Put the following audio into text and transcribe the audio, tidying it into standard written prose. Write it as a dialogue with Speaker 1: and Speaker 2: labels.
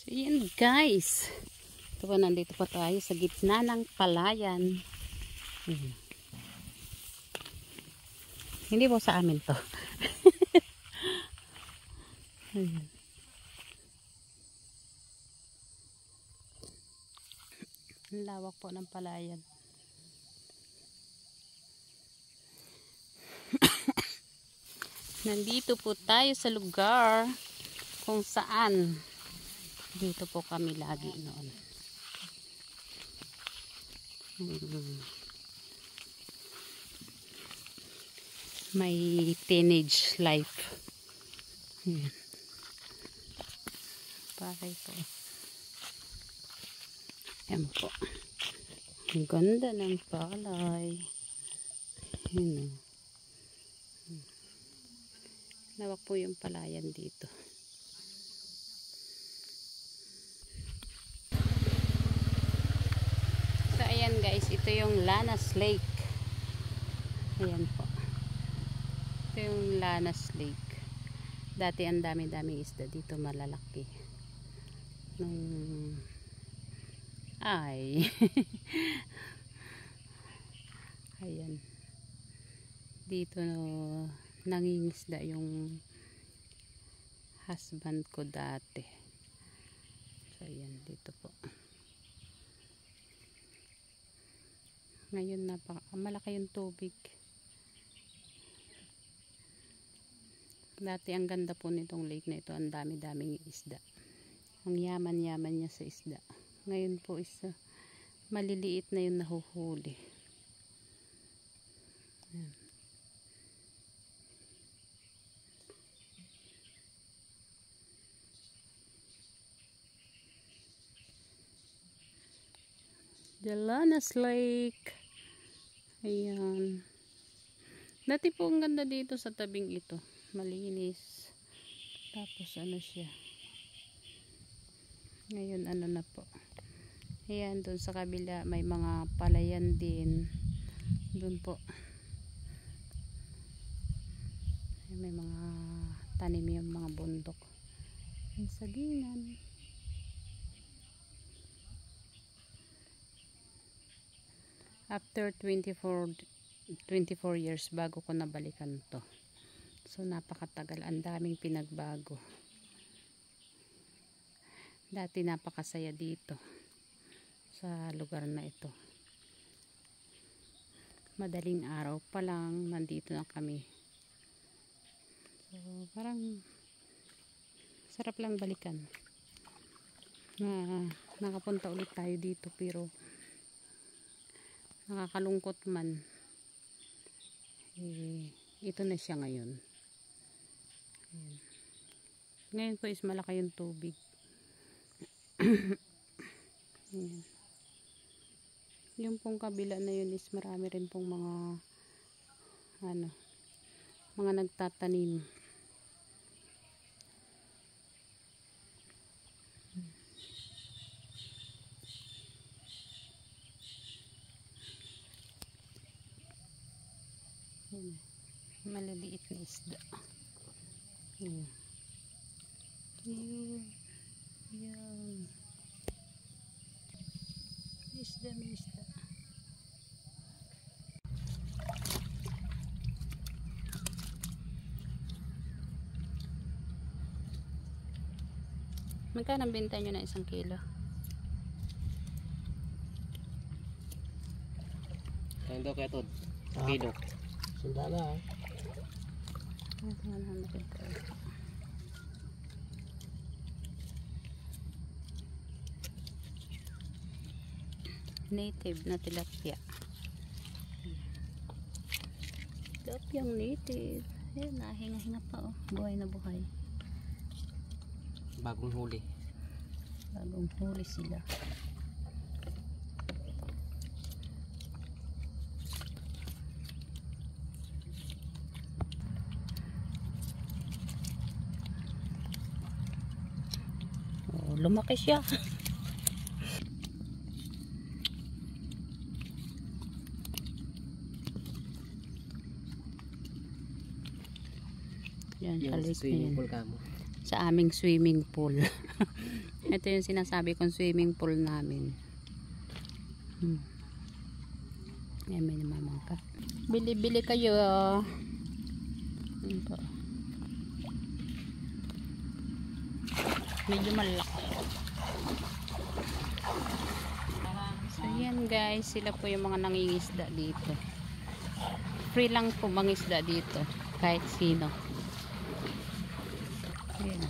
Speaker 1: So yan guys, ito po, nandito pa tayo sa gitna ng palayan. Hindi po sa amin to. Ang lawak po ng palayan. Nandito po tayo sa lugar kung saan dito po kami lagi noon. May teenage life. Pakay po. Yan po. Ang ganda ng palay. Yan o. Lawak po yung palayan dito. So ayan guys, ito yung Lanas Lake. Ayan po. Ito yung Lanas Lake. Dati ang dami-dami isda dito, malalaki. Ay. Ayan. Dito no, nangingisda yung husband ko dati. So ayan, dito po. Ngayon malaki yung tubig. Dati ang ganda po nitong lake na ito, ang dami-daming isda. Ang yaman-yaman niya sa isda. Ngayon po is maliliit na yung nahuhuli. Ayan. The Lanas Lake. Ayan. Dati po ang ganda dito sa tabing ito. Malinis. Tapos ano siya. Ngayon ano na po. Ayan, doon sa kabila may mga palayan din. Doon po. May mga tanim yung mga bundok. Yung sagingan. After 24 years bago ko nabalikan to. So napakatagal, ang daming pinagbago. Dati napakasaya dito sa lugar na ito. Madaling araw pa lang nandito na kami. So parang sarap lang balikan. Nakapunta ulit tayo dito pero nakakalungkot man. Ito na siya ngayon. Ayan. Ngayon po is malaki yung tubig. Ayan. Yung pong kabila na yun is marami rin pong mga nagtatanim. Maliliit na isda. Yan. Isda. Magkano benta nyo na 1 kilo?
Speaker 2: Kaya daw kaya to? Kilo. Sundala.
Speaker 1: Native na tilapia. Tilapiyang native. Ayan, nahinga-hinga pa oh. Buhay na buhay.
Speaker 2: Bagong huli.
Speaker 1: Bagong huli sila. Oh, lumaki siya. Yan,
Speaker 2: Yung
Speaker 1: sa lake na
Speaker 2: swimming
Speaker 1: yan.
Speaker 2: pool kamo.
Speaker 1: Sa aming swimming pool. Ito yung sinasabi kong swimming pool namin. Ayan, may namamangka. Bili-bili kayo. Ayan po. Medyo malaki. So yan guys, sila po yung mga nangingisda dito. Free lang po mangisda dito. Kahit sino. Ayan.